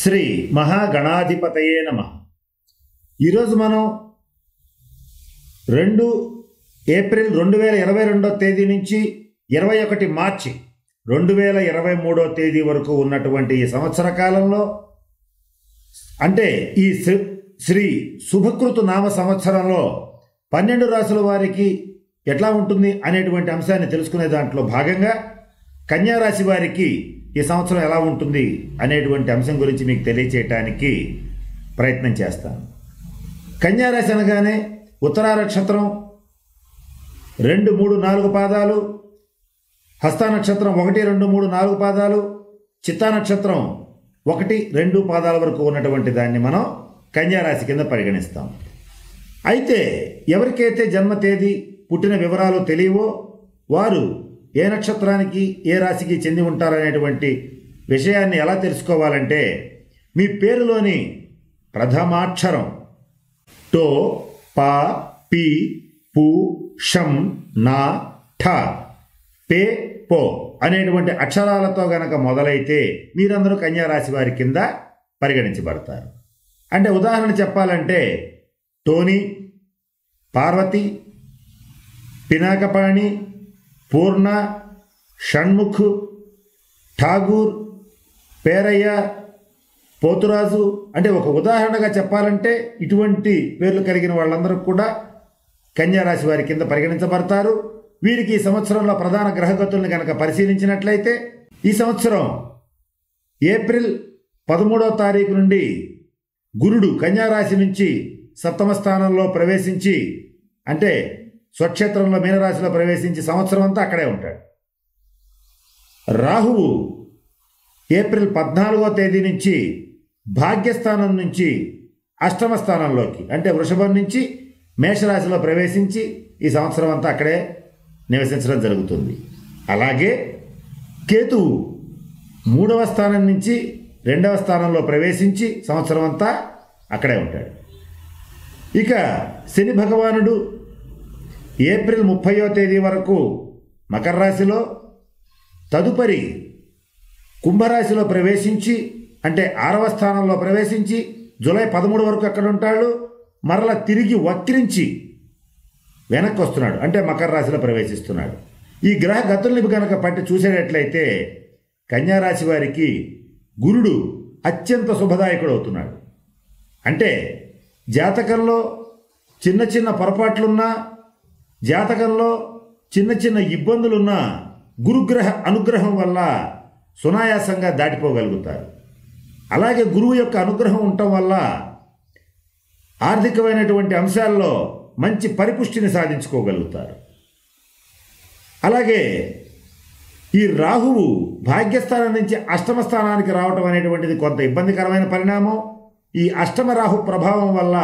శ్రీ మహాగణాధిపతయే నమః. ఈరోజు మనం 2 ఏప్రిల్ 2022 తేదీ నుంచి 21 మార్చి 2023 తేదీ వరకు ఉన్నటువంటి ఈ సంవత్సర కాలంలో, అంటే ఈ శ్రీ శుభకృతు నామ సంవత్సరంలో 12 రాశుల వారికి ఎట్లా ఉంటుంది అనేటువంటి అంశాన్ని తెలుసుకునే దాంట్లో భాగంగా కన్యా రాశి వారికి ఈ సంవత్సరం ఎలా ఉంటుంది అనేటువంటి అంశం గురించి మీకు తెలియచేయటానికి ప్రయత్నం చేస్తాను. కన్యా రాశి అనగానే ఉత్తరా నక్షత్రం 2, 3, 4 పాదాలు, హస్త నక్షత్రం 1, 2, 3, 4 పాదాలు, చిత్తా నక్షత్రం 1, 2 పాదాల వరకు ఉన్నటువంటి దాన్ని మనం కన్యా రాశి కింద పరిగణిస్తాం. అయితే ఎవరికైతే జన్మ తేదీ, పుట్టిన వివరాలు తెలియవో వారు ఏ నక్షత్రానికి ఏ రాశికి చెంది ఉంటారనేటువంటి విషయాన్ని ఎలా తెలుసుకోవాలంటే, మీ పేరులోని ప్రథమాక్షరం టో, పా, పి, పు, షం, నా, ఠ, పే, పో అనేటువంటి అక్షరాలతో గనక మొదలైతే మీరందరూ కన్యా రాశి వారి కింద పరిగణించబడతారు. అంటే ఉదాహరణ చెప్పాలంటే టోనీ, పార్వతి, పినాకపాణి, పూర్ణ, షణ్ముఖ్, ఠాగూర్, పేరయ్య, పోతురాజు, అంటే ఒక ఉదాహరణగా చెప్పాలంటే ఇటువంటి పేర్లు కలిగిన వాళ్ళందరూ కూడా కన్యా రాశి వారి కింద పరిగణించబడతారు. వీరికి ఈ సంవత్సరంలో ప్రధాన గ్రహగతుల్ని కనుక పరిశీలించినట్లయితే, ఈ సంవత్సరం ఏప్రిల్ 13వ తారీఖు నుండి గురుడు కన్యా రాశి నుంచి సప్తమ స్థానంలో ప్రవేశించి, అంటే స్వక్షేత్రంలో మీనరాశిలో ప్రవేశించి సంవత్సరం అంతా అక్కడే ఉంటాడు. రాహువు ఏప్రిల్ 14వ తేదీ నుంచి భాగ్యస్థానం నుంచి అష్టమ స్థానంలోకి, అంటే వృషభం నుంచి మేషరాశిలో ప్రవేశించి ఈ సంవత్సరం అంతా అక్కడే నివసించడం జరుగుతుంది. అలాగే కేతువు 3వ స్థానం నుంచి 2వ స్థానంలో ప్రవేశించి సంవత్సరం అంతా అక్కడే ఉంటాడు. ఇక శని భగవానుడు ఏప్రిల్ 30వ తేదీ వరకు మకర రాశిలో, తదుపరి కుంభరాశిలో ప్రవేశించి, అంటే 6వ స్థానంలో ప్రవేశించి జూలై 13 వరకు అక్కడ ఉంటాడు. మరలా తిరిగి వక్రించి వెనక్కి వస్తున్నాడు, అంటే మకర రాశిలో ప్రవేశిస్తున్నాడు. ఈ గ్రహ గతుల్ని కనుక పట్టి చూసేటట్లయితే కన్యా రాశి వారికి గురుడు అత్యంత శుభదాయకుడు అవుతున్నాడు. అంటే జాతకంలో చిన్న చిన్న పొరపాట్లున్నా, జాతకంలో చిన్న చిన్న ఇబ్బందులున్నా గురుగ్రహ అనుగ్రహం వల్ల సునాయాసంగా దాటిపోగలుగుతారు. అలాగే గురువు యొక్క అనుగ్రహం ఉండటం వల్ల ఆర్థికమైనటువంటి అంశాల్లో మంచి పరిపుష్టిని సాధించుకోగలుగుతారు. అలాగే ఈ రాహువు భాగ్యస్థానం నుంచి అష్టమ స్థానానికి రావటం అనేటువంటిది కొంత ఇబ్బందికరమైన పరిణామం. ఈ అష్టమ రాహు ప్రభావం వల్ల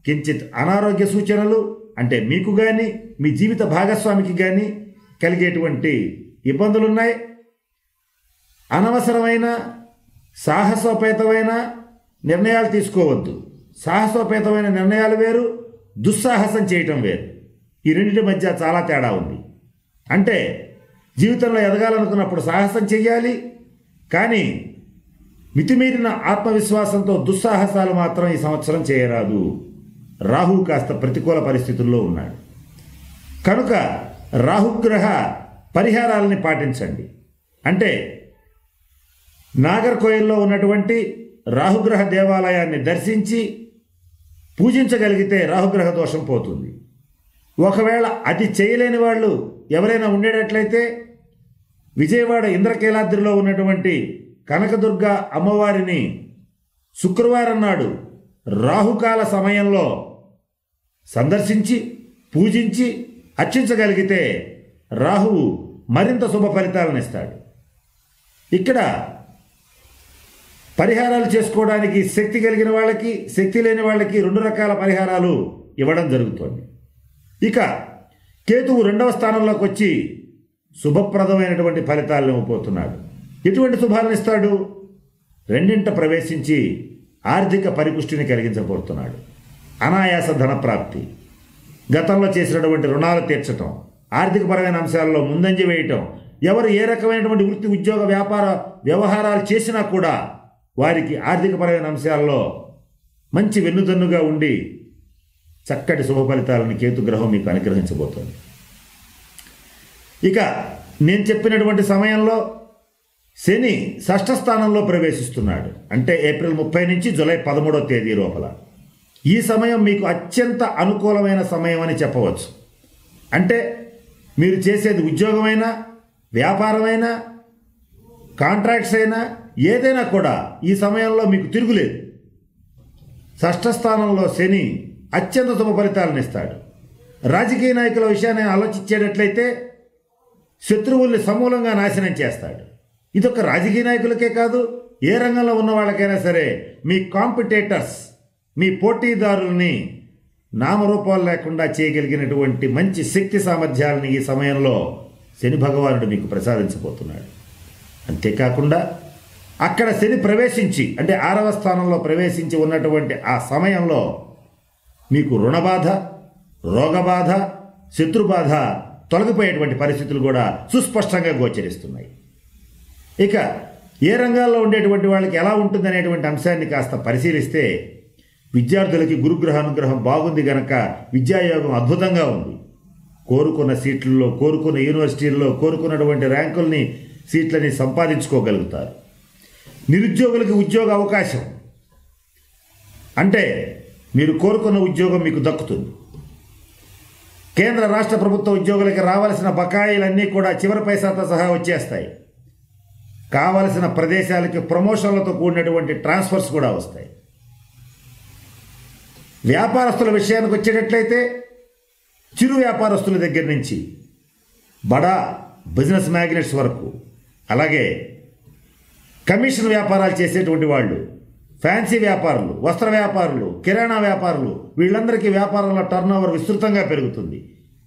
కించిత్ అనారోగ్య సూచనలు, అంటే మీకు కానీ మీ జీవిత భాగస్వామికి కానీ కలిగేటువంటి ఇబ్బందులున్నాయి. అనవసరమైన సాహసోపేతమైన నిర్ణయాలు తీసుకోవద్దు. సాహసోపేతమైన నిర్ణయాలు వేరు, దుస్సాహసం చేయటం వేరు. ఈ రెండింటి మధ్య చాలా తేడా ఉంది. అంటే జీవితంలో ఎదగాలనుకున్నప్పుడు సాహసం చెయ్యాలి, కానీ మితిమీరిన ఆత్మవిశ్వాసంతో దుస్సాహసాలు మాత్రం ఈ సంవత్సరం చేయరాదు. రాహు కాస్త ప్రతికూల పరిస్థితుల్లో ఉన్నాడు కనుక రాహుగ్రహ పరిహారాలని పాటించండి. అంటే నాగర్కోయిల్లో ఉన్నటువంటి రాహుగ్రహ దేవాలయాన్ని దర్శించి పూజించగలిగితే రాహుగ్రహ దోషం పోతుంది. ఒకవేళ అది చేయలేని వాళ్ళు ఎవరైనా ఉండేటట్లయితే విజయవాడ ఇంద్రకీలాద్రిలో ఉన్నటువంటి కనకదుర్గ అమ్మవారిని శుక్రవారం నాడు రాహుకాల సమయంలో సందర్శించి పూజించి అర్చించగలిగితే రాహువు మరింత శుభ ఫలితాలను ఇస్తాడు. ఇక్కడ పరిహారాలు చేసుకోవడానికి శక్తి కలిగిన వాళ్ళకి, శక్తి లేని వాళ్ళకి 2 రకాల పరిహారాలు ఇవ్వడం జరుగుతుంది. ఇక కేతువు 2వ స్థానంలోకి వచ్చి శుభప్రదమైనటువంటి ఫలితాలను ఇవ్వబోతున్నాడు. ఎటువంటి శుభాలను ఇస్తాడు? 2ంట ప్రవేశించి ఆర్థిక పరిపుష్టిని కలిగించబోతున్నాడు. అనాయాస ధనప్రాప్తి, గతంలో చేసినటువంటి రుణాలు తీర్చటం, ఆర్థికపరమైన అంశాల్లో ముందంజ వేయటం, ఎవరు ఏ రకమైనటువంటి వృత్తి, ఉద్యోగ, వ్యాపార వ్యవహారాలు చేసినా కూడా వారికి ఆర్థికపరమైన అంశాల్లో మంచి వెన్నుదన్నుగా ఉండి చక్కటి శుభ ఫలితాలను కేతుగ్రహం మీకు అనుగ్రహించబోతోంది. ఇక నేను చెప్పినటువంటి సమయంలో శని షష్ఠ స్థానంలో ప్రవేశిస్తున్నాడు. అంటే ఏప్రిల్ 30 నుంచి జూలై 13వ తేదీ లోపల. ఈ సమయం మీకు అత్యంత అనుకూలమైన సమయం అని చెప్పవచ్చు. అంటే మీరు చేసేది ఉద్యోగమైనా, వ్యాపారమైనా, కాంట్రాక్ట్స్ అయినా, ఏదైనా కూడా ఈ సమయంలో మీకు తిరుగులేదు. షష్ఠ స్థానంలో శని అత్యంత శుభ ఫలితాలను ఇస్తాడు. రాజకీయ నాయకుల విషయాన్ని ఆలోచించేటట్లయితే శత్రువుల్ని సమూలంగా నాశనం చేస్తాడు. ఇదొక రాజకీయ నాయకులకే కాదు, ఏ రంగంలో ఉన్న వాళ్ళకైనా సరే మీ కాంపిటేటర్స్, మీ పోటీదారుల్ని నామరూపాలు లేకుండా చేయగలిగినటువంటి మంచి శక్తి సామర్థ్యాలని ఈ సమయంలో శని భగవానుడు మీకు ప్రసాదించబోతున్నాడు. అంతేకాకుండా అక్కడ శని ప్రవేశించి, అంటే 6వ స్థానంలో ప్రవేశించి ఉన్నటువంటి ఆ సమయంలో మీకు రుణబాధ, రోగబాధ, శత్రుబాధ తొలగిపోయేటువంటి పరిస్థితులు కూడా సుస్పష్టంగా గోచరిస్తున్నాయి. ఇక ఏ రంగాల్లో ఉండేటువంటి వాళ్ళకి ఎలా ఉంటుందనేటువంటి అంశాన్ని కాస్త పరిశీలిస్తే విద్యార్థులకి గురుగ్రహ అనుగ్రహం బాగుంది గనక విద్యాయోగం అద్భుతంగా ఉంది. కోరుకున్న సీట్లలో, కోరుకున్న యూనివర్సిటీల్లో కోరుకున్నటువంటి ర్యాంకుల్ని, సీట్లని సంపాదించుకోగలుగుతారు. నిరుద్యోగులకి ఉద్యోగ అవకాశం, అంటే మీరు కోరుకున్న ఉద్యోగం మీకు దక్కుతుంది. కేంద్ర రాష్ట్ర ప్రభుత్వ ఉద్యోగులకి రావాల్సిన బకాయిలన్నీ కూడా చివరి పైసాతో సహా వచ్చేస్తాయి. కావలసిన ప్రదేశాలకి ప్రమోషన్లతో కూడినటువంటి ట్రాన్స్ఫర్స్ కూడా వస్తాయి. వ్యాపారస్తుల విషయానికి వచ్చేటట్లయితే చిరు వ్యాపారస్తుల దగ్గర నుంచి బడా బిజినెస్ మ్యాగ్నెట్స్ వరకు, అలాగే కమిషన్ వ్యాపారాలు చేసేటువంటి వాళ్ళు, ఫ్యాన్సీ వ్యాపారులు, వస్త్ర వ్యాపారులు, కిరాణా వ్యాపారులు, వీళ్ళందరికీ వ్యాపారంలో టర్నోవర్ విస్తృతంగా పెరుగుతుంది.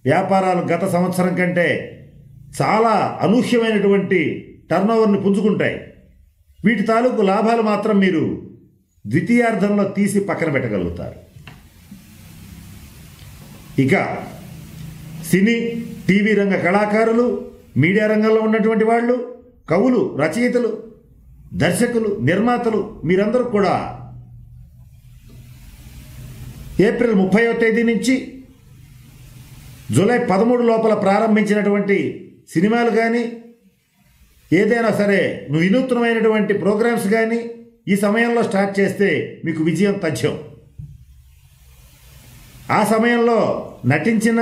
వ్యాపారాలు గత సంవత్సరం కంటే చాలా అనూహ్యమైనటువంటి టర్నోవర్ని పుంజుకుంటాయి. వీటి తాలూకు లాభాలు మాత్రం మీరు ద్వితీయార్థంలో తీసి పక్కన పెట్టగలుగుతారు. ఇక సినీ, టీవీ రంగ కళాకారులు, మీడియా రంగంలో ఉన్నటువంటి వాళ్ళు, కవులు, రచయితలు, దర్శకులు, నిర్మాతలు, మీరందరూ కూడా ఏప్రిల్ 30వ తేదీ నుంచి జూలై 13 లోపల ప్రారంభించినటువంటి సినిమాలు కానీ, ఏదైనా సరే వినూత్నమైనటువంటి ప్రోగ్రామ్స్ కానీ ఈ సమయంలో స్టార్ట్ చేస్తే మీకు విజయం తథ్యం. ఆ సమయంలో నటించిన,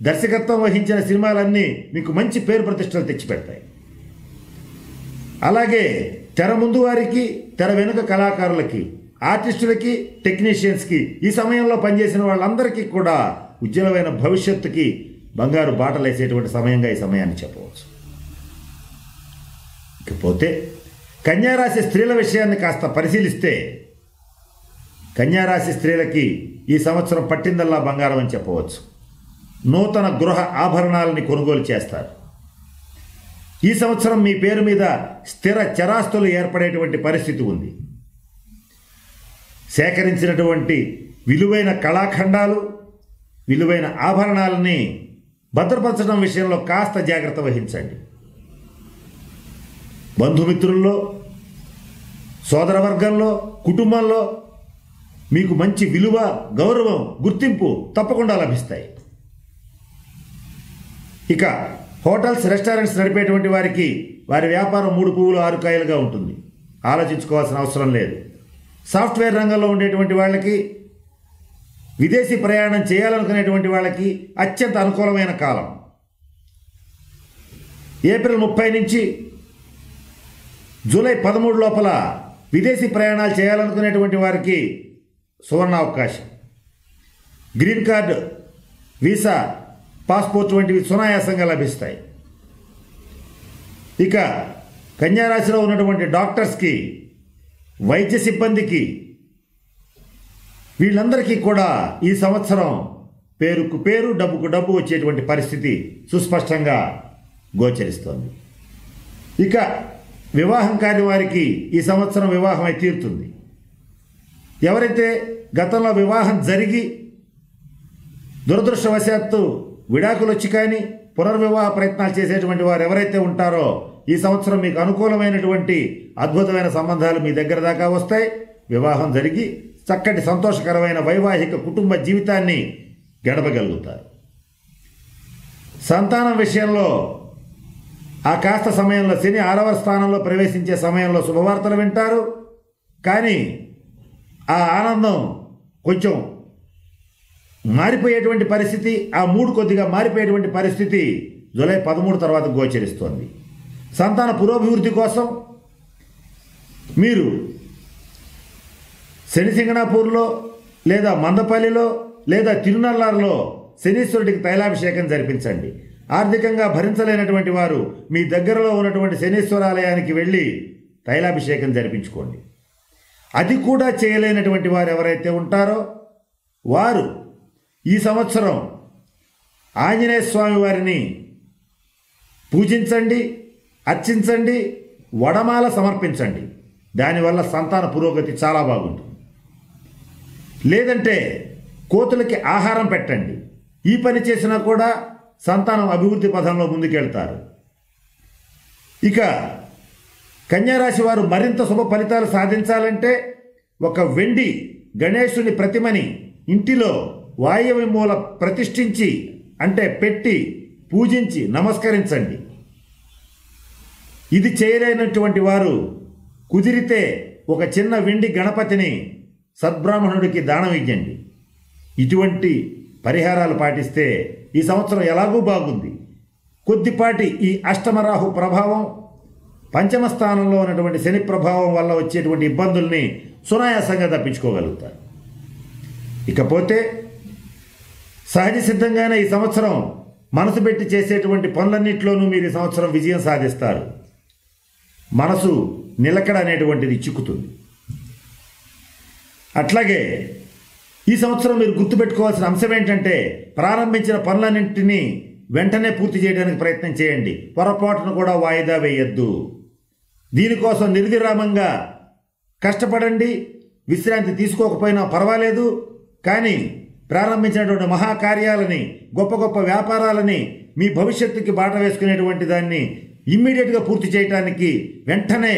దర్శకత్వం వహించిన సినిమాలన్నీ మీకు మంచి పేరు ప్రతిష్టలు తెచ్చిపెడతాయి. అలాగే తెర ముందు వారికి, తెర వెనుక కళాకారులకి, ఆర్టిస్టులకి, టెక్నీషియన్స్కి, ఈ సమయంలో పనిచేసిన వాళ్ళందరికీ కూడా ఉజ్వలమైన భవిష్యత్తుకి బంగారు బాటలు వేసేటువంటి సమయంగా ఈ సమయాన్ని చెప్పవచ్చు. ఇకపోతే కన్యారాశి స్త్రీల విషయాన్ని కాస్త పరిశీలిస్తే కన్యారాశి స్త్రీలకి ఈ సంవత్సరం పట్టిందల్లా బంగారం అని చెప్పవచ్చు. నూతన గృహ ఆభరణాలని కొనుగోలు చేస్తారు. ఈ సంవత్సరం మీ పేరు మీద స్థిర చరాస్తులు ఏర్పడేటువంటి పరిస్థితి ఉంది. సేకరించినటువంటి విలువైన కళాఖండాలు, విలువైన ఆభరణాలని భద్రపరచడం విషయంలో కాస్త జాగ్రత్త వహించండి. బంధుమిత్రుల్లో, సోదరవర్గంలో, కుటుంబంలో మీకు మంచి విలువ, గౌరవం, గుర్తింపు తప్పకుండా లభిస్తాయి. ఇక హోటల్స్, రెస్టారెంట్స్ నడిపేటువంటి వారికి వారి వ్యాపారం 3 పువ్వులు 6 కాయలుగా ఉంటుంది. ఆలోచించుకోవాల్సిన అవసరం లేదు. సాఫ్ట్వేర్ రంగంలో ఉండేటువంటి వాళ్ళకి, విదేశీ ప్రయాణం చేయాలనుకునేటువంటి వాళ్ళకి అత్యంత అనుకూలమైన కాలం. ఏప్రిల్ 30 నుంచి జూలై 13 లోపల విదేశీ ప్రయాణాలు చేయాలనుకునేటువంటి వారికి సువర్ణావకాశం. గ్రీన్ కార్డు, వీసా, పాస్పోర్ట్ వంటివి సునాయాసంగా లభిస్తాయి. ఇక కన్యారాశిలో ఉన్నటువంటి డాక్టర్స్కి, వైద్య సిబ్బందికి, వీళ్ళందరికీ కూడా ఈ సంవత్సరం పేరుకు పేరు, డబ్బుకు డబ్బు వచ్చేటువంటి పరిస్థితి సుస్పష్టంగా గోచరిస్తోంది. ఇక వివాహం కాని వారికి ఈ సంవత్సరం వివాహం అయి తీరుతుంది. ఎవరైతే గతంలో వివాహం జరిగి దురదృష్టవశాత్తు విడాకులు వచ్చి కానీ పునర్వివాహ ప్రయత్నాలు చేసేటువంటి వారు ఎవరైతే ఉంటారో ఈ సంవత్సరం మీకు అనుకూలమైనటువంటి అద్భుతమైన సంబంధాలు మీ దగ్గర దాకా వస్తాయి. వివాహం జరిగి చక్కటి సంతోషకరమైన వైవాహిక కుటుంబ జీవితాన్ని గడపగలుగుతారు. సంతానం విషయంలో ఆ కాస్త సమయంలో శని 6వ స్థానంలో ప్రవేశించే సమయంలో శుభవార్తలు వింటారు. కానీ ఆ ఆనందం కొంచెం మారిపోయేటువంటి పరిస్థితి, ఆ మూడు కొద్దిగా మారిపోయేటువంటి పరిస్థితి జూలై 13 తర్వాత గోచరిస్తోంది. సంతాన పురోభివృద్ధి కోసం మీరు శని సింగనాపూర్లో లేదా మందపల్లిలో లేదా తిరునల్లారులో శనీశ్వరుడికి తైలాభిషేకం జరిపించండి. ఆర్థికంగా భరించలేనటువంటి వారు మీ దగ్గరలో ఉన్నటువంటి శనీశ్వరాలయానికి వెళ్ళి తైలాభిషేకం జరిపించుకోండి. అది కూడా చేయలేనటువంటి వారు ఎవరైతే ఉంటారో వారు ఈ సంవత్సరం ఆంజనేయ స్వామి వారిని పూజించండి, అర్చించండి, వడమాల సమర్పించండి. దానివల్ల సంతాన పురోగతి చాలా బాగుంటుంది. లేదంటే కోతులకి ఆహారం పెట్టండి. ఈ పని చేసినా కూడా సంతానం అభివృద్ధి పథంలో ముందుకెళ్తారు. ఇక కన్యారాశి వారు మరింత శుభ ఫలితాలు సాధించాలంటే ఒక వెండి గణేశుని ప్రతిమని ఇంటిలో వాయవ్య మూల ప్రతిష్ఠించి అంటే పెట్టి పూజించి నమస్కరించండి. ఇది చేయలేనటువంటి వారు కుదిరితే ఒక చిన్న వెండి గణపతిని సద్బ్రాహ్మణుడికి దానం ఇవ్వండి. ఇటువంటి పరిహారాలు పాటిస్తే ఈ సంవత్సరం ఎలాగూ బాగుంది. కొద్దిపాటి ఈ అష్టమరాహు ప్రభావం, పంచమ స్థానంలో ఉన్నటువంటి శని ప్రభావం వల్ల వచ్చేటువంటి ఇబ్బందుల్ని సునాయాసంగా తప్పించుకోగలుగుతారు. ఇకపోతే సహజ సిద్ధంగానే ఈ సంవత్సరం మనసు పెట్టి చేసేటువంటి పనులన్నింటిలోనూ మీరు ఈ సంవత్సరం విజయం సాధిస్తారు. మనసు నిలకడ అనేటువంటిది చిక్కుతుంది. అట్లాగే ఈ సంవత్సరం మీరు గుర్తుపెట్టుకోవాల్సిన అంశం ఏంటంటే ప్రారంభించిన పనులన్నింటినీ వెంటనే పూర్తి చేయడానికి ప్రయత్నం చేయండి. పొరపాటును కూడా వాయిదా వేయొద్దు. దీనికోసం నిర్విరామంగా కష్టపడండి. విశ్రాంతి తీసుకోకపోయినా పర్వాలేదు. కానీ ప్రారంభించినటువంటి మహాకార్యాలని, గొప్ప గొప్ప వ్యాపారాలని, మీ భవిష్యత్తుకి బాట వేసుకునేటువంటి దాన్ని ఇమ్మీడియట్గా పూర్తి చేయడానికి, వెంటనే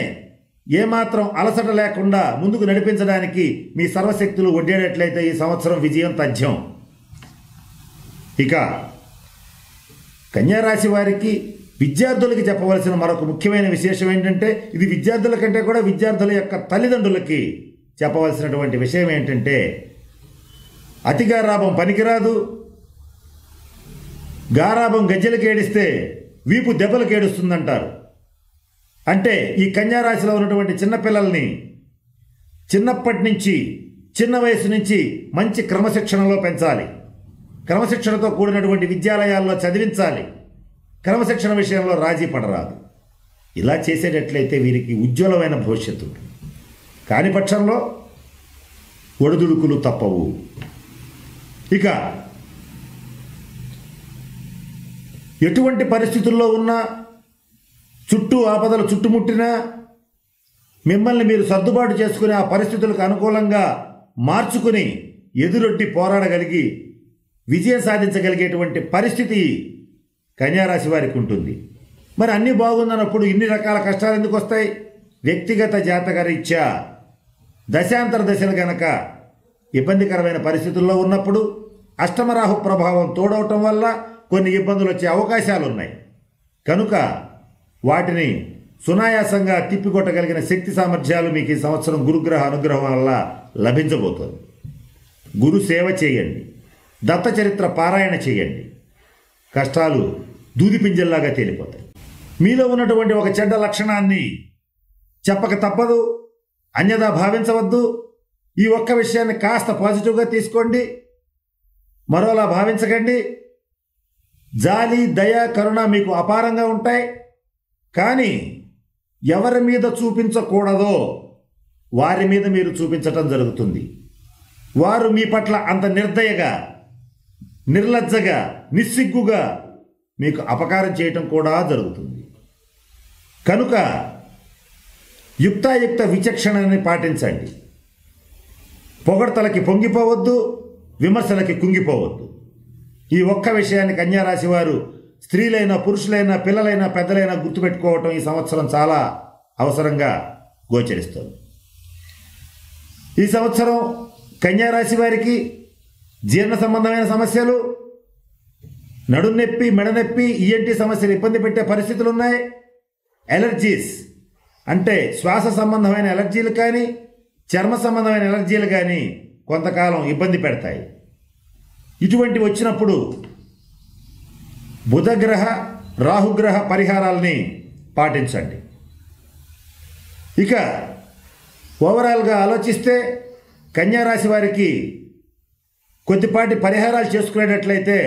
ఏమాత్రం అలసట లేకుండా ముందుకు నడిపించడానికి మీ సర్వశక్తులు ఒడ్డేటట్లయితే ఈ సంవత్సరం విజయం తథ్యం. ఇక కన్యారాశి వారికి విద్యార్థులకి చెప్పవలసిన మరొక ముఖ్యమైన విశేషం ఏంటంటే, ఇది విద్యార్థుల కంటే కూడా విద్యార్థుల యొక్క తల్లిదండ్రులకి చెప్పవలసినటువంటి విషయం ఏంటంటే, అతి గారాబం పనికిరాదు. గారాబం గజ్జెలకి ఏడిస్తే వీపు దెబ్బలకు ఏడుస్తుందంటారు. అంటే ఈ కన్యారాశిలో ఉన్నటువంటి చిన్నపిల్లల్ని చిన్నప్పటి నుంచి, చిన్న వయసు నుంచి మంచి క్రమశిక్షణలో పెంచాలి. క్రమశిక్షణతో కూడినటువంటి విద్యాలయాల్లో చదివించాలి. క్రమశిక్షణ విషయంలో రాజీ పడరాదు. ఇలా చేసేటట్లయితే వీరికి ఉజ్వలమైన భవిష్యత్తు ఉంటుంది. కాని పక్షంలో ఒడిదుడుకులు తప్పవు. ఇక ఎటువంటి పరిస్థితుల్లో ఉన్నా, చుట్టూ ఆపదలు చుట్టుముట్టినా మిమ్మల్ని మీరు సర్దుబాటు చేసుకుని ఆ పరిస్థితులకు అనుకూలంగా మార్చుకుని ఎదురొడ్డి పోరాడగలిగి విజయం సాధించగలిగేటువంటి పరిస్థితి కన్యారాశి వారికి ఉంటుంది. మరి అన్నీ బాగుందన్నప్పుడు ఇన్ని రకాల కష్టాలు ఎందుకు వస్తాయి? వ్యక్తిగత జాతక రీత్యా దశాంతర దశలు గనక ఇబ్బందికరమైన పరిస్థితుల్లో ఉన్నప్పుడు అష్టమరాహు ప్రభావం తోడవటం వల్ల కొన్ని ఇబ్బందులు వచ్చే అవకాశాలు ఉన్నాయి. కనుక వాటిని సునాయాసంగా తిప్పికొట్టగలిగిన శక్తి సామర్థ్యాలు మీకు ఈ సంవత్సరం గురుగ్రహ అనుగ్రహం వల్ల లభించబోతోంది. గురు సేవ చేయండి, దత్త చరిత్ర పారాయణ చేయండి. కష్టాలు దూదిపింజల్లాగా తేలిపోతాయి. మీలో ఉన్నటువంటి ఒక చెడ్డ లక్షణాన్ని చెప్పక తప్పదు. అన్యదా భావించవద్దు. ఈ ఒక్క విషయాన్ని కాస్త పాజిటివ్గా తీసుకోండి, మరోలా భావించకండి. జాలి, దయ, కరుణ మీకు అపారంగా ఉంటాయి. కానీ ఎవరి మీద చూపించకూడదో వారి మీద మీరు చూపించటం జరుగుతుంది. వారు మీ పట్ల అంత నిర్దయగా, నిర్లజ్జగా, నిస్సిగ్గుగా మీకు అపకారం చేయటం కూడా జరుగుతుంది. కనుక యుక్తాయుక్త విచక్షణని పాటించండి. పొగడ్తలకి పొంగిపోవద్దు, విమర్శలకి కుంగిపోవద్దు. ఈ ఒక్క విషయాన్ని కన్యారాశి వారు స్త్రీలైనా పురుషులైనా పిల్లలైనా పెద్దలైనా గుర్తుపెట్టుకోవటం ఈ సంవత్సరం చాలా అవసరంగా గోచరిస్తుంది. ఈ సంవత్సరం కన్యారాశి వారికి జీర్ణ సంబంధమైన సమస్యలు, నడునొప్పి, మెడనొప్పి, ఈఎన్టీ సమస్యలు ఇబ్బంది పెట్టే పరిస్థితులు ఉన్నాయి. ఎలర్జీస్ అంటే శ్వాస సంబంధమైన ఎలర్జీలు కానీ చర్మ సంబంధమైన ఎలర్జీలు కానీ కొంతకాలం ఇబ్బంది పెడతాయి. ఇటువంటి వచ్చినప్పుడు బుధగ్రహ రాహుగ్రహ పరిహారాలని పాటించండి. ఇక ఓవరాల్గా ఆలోచిస్తే కన్యారాశి వారికి కొద్దిపాటి పరిహారాలు చేసుకునేటట్లయితే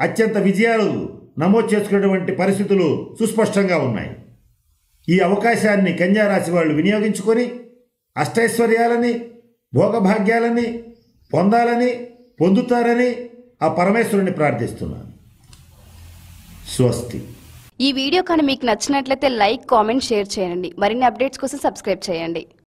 అత్యంత విజయాలు నమోదు చేసుకునేటువంటి పరిస్థితులు సుస్పష్టంగా ఉన్నాయి. ఈ అవకాశాన్ని కన్యారాశి వాళ్ళు వినియోగించుకొని అష్టైశ్వర్యాలని భోగభాగ్యాలని పొందాలని పొందుతారని ఆ పరమేశ్వరుని ప్రార్థిస్తున్నాను. స్వస్తి. ఈ వీడియో కానీ మీకు నచ్చినట్లయితే లైక్, కామెంట్, షేర్ చేయండి. మరిన్ని అప్డేట్స్ కోసం సబ్స్క్రైబ్ చేయండి.